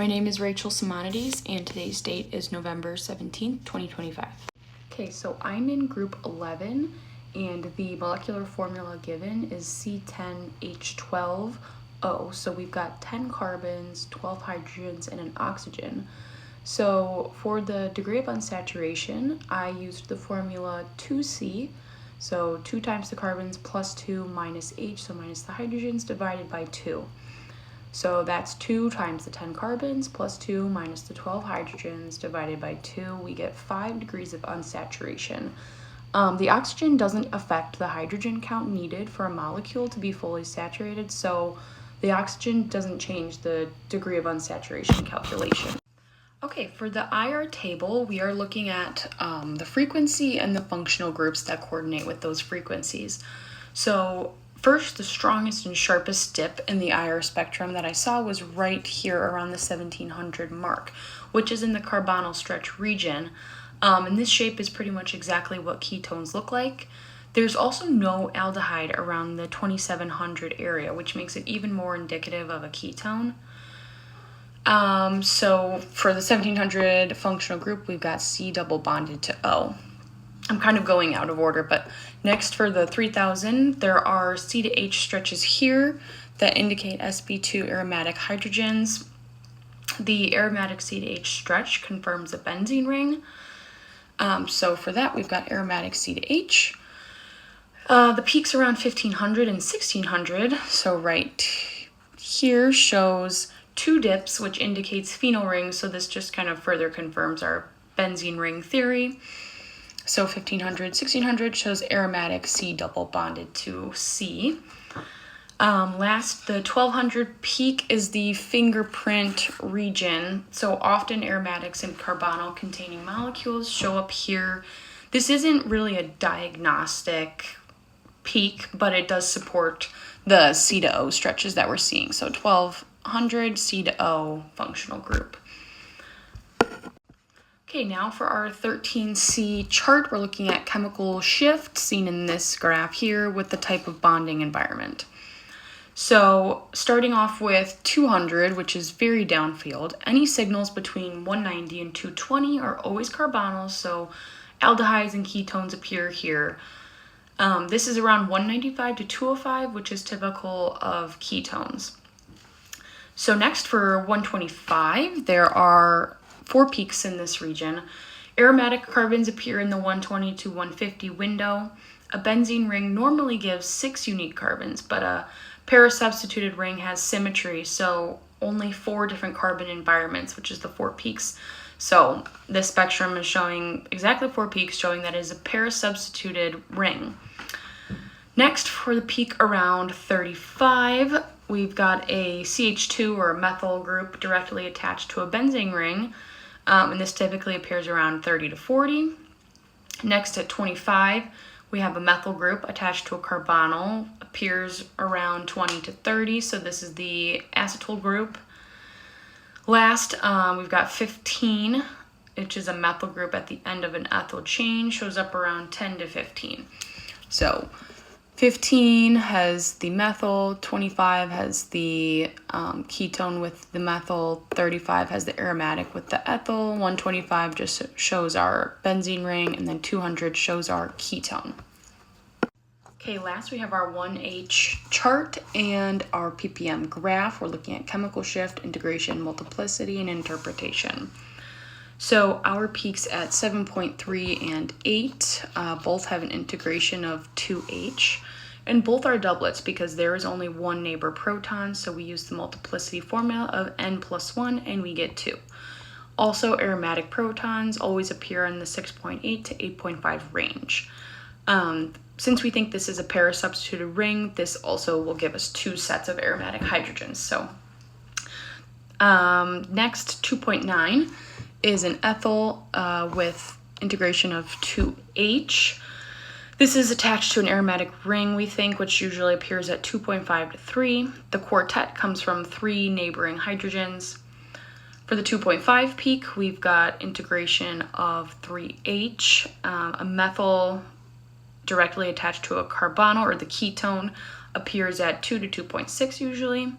My name is Rachel Simonides, and today's date is November 17th, 2025. Okay, so I'm in group 11, and the molecular formula given is C10H12O. So we've got 10 carbons, 12 hydrogens, and an oxygen. So for the degree of unsaturation, I used the formula 2C. So 2 times the carbons plus 2 minus H, so minus the hydrogens, divided by 2. So that's 2 times the 10 carbons plus 2 minus the 12 hydrogens divided by 2. We get 5 degrees of unsaturation. The oxygen doesn't affect the hydrogen count needed for a molecule to be fully saturated, so the oxygen doesn't change the degree of unsaturation calculation. Okay, for the IR table, we are looking at the frequency and the functional groups that coordinate with those frequencies. So first, the strongest and sharpest dip in the IR spectrum that I saw was right here around the 1700 mark, which is in the carbonyl stretch region. And this shape is pretty much exactly what ketones look like. There's also no aldehyde around the 2700 area, which makes it even more indicative of a ketone. So for the 1700 functional group, we've got C double bonded to O. I'm kind of going out of order, but next for the 3000, there are C to H stretches here that indicate sp2 aromatic hydrogens. The aromatic C to H stretch confirms a benzene ring. So for that, we've got aromatic C to H. The peaks around 1500 and 1600, so right here shows 2 dips, which indicates phenyl rings, so this just kind of further confirms our benzene ring theory. So 1500, 1600 shows aromatic C double bonded to C. Last, the 1200 peak is the fingerprint region. So often aromatics and carbonyl containing molecules show up here. This isn't really a diagnostic peak, but it does support the C to O stretches that we're seeing. So 1200 C to O functional group. Okay, now for our 13C chart, we're looking at chemical shift seen in this graph here with the type of bonding environment. So starting off with 200, which is very downfield, any signals between 190 and 220 are always carbonyls, so aldehydes and ketones appear here. This is around 195 to 205, which is typical of ketones. So next for 125, there are 4 peaks in this region. Aromatic carbons appear in the 120 to 150 window. A benzene ring normally gives 6 unique carbons, but a para-substituted ring has symmetry, so only 4 different carbon environments, which is the 4 peaks. So this spectrum is showing exactly 4 peaks, showing that it is a para-substituted ring. Next, for the peak around 35, we've got a CH2 or a methyl group directly attached to a benzene ring. And this typically appears around 30 to 40. Next at 25, we have a methyl group attached to a carbonyl, appears around 20 to 30, so this is the acetyl group. Last, we've got 15, which is a methyl group at the end of an ethyl chain, shows up around 10 to 15. So 15 has the methyl, 25 has the ketone with the methyl, 35 has the aromatic with the ethyl, 125 just shows our benzene ring, and then 200 shows our ketone. Okay, last we have our 1H chart and our ppm graph. We're looking at chemical shift, integration, multiplicity, and interpretation. So our peaks at 7.3 and 8 both have an integration of 2H, and both are doublets because there is only one neighbor proton, so we use the multiplicity formula of n plus 1 and we get 2. Also, aromatic protons always appear in the 6.8 to 8.5 range. Since we think this is a para-substituted ring, this also will give us 2 sets of aromatic hydrogens. So next, 2.9 is an ethyl with integration of 2H. This is attached to an aromatic ring, we think, which usually appears at 2.5 to 3. The quartet comes from 3 neighboring hydrogens. For the 2.5 peak, we've got integration of 3H, a methyl directly attached to a carbonyl, or the ketone, appears at 2 to 2.6 usually.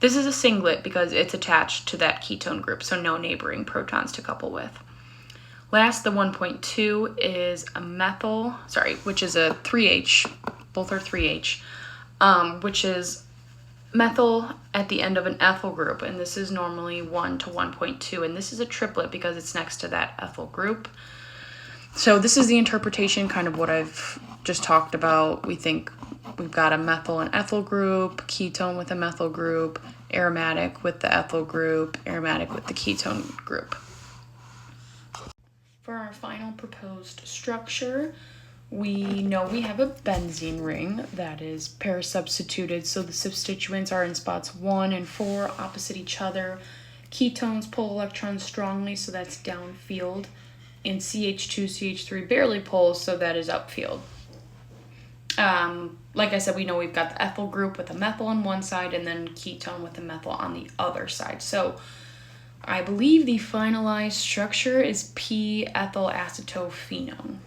This is a singlet because it's attached to that ketone group, so no neighboring protons to couple with. Last, the 1.2 is a methyl, which is a 3H, both are 3H, which is methyl at the end of an ethyl group, and this is normally 1 to 1.2, and this is a triplet because it's next to that ethyl group. So this is the interpretation, kind of what I've just talked about. We think we've got a methyl and ethyl group, ketone with a methyl group, aromatic with the ethyl group, aromatic with the ketone group. For our final proposed structure, we know we have a benzene ring that is para-substituted, so the substituents are in spots 1 and 4 opposite each other. Ketones pull electrons strongly, so that's downfield, and CH2, CH3 barely pulls, so that is upfield. Like I said, we know we've got the ethyl group with a methyl on one side and then ketone with a methyl on the other side. So I believe the finalized structure is p-ethyl acetophenone.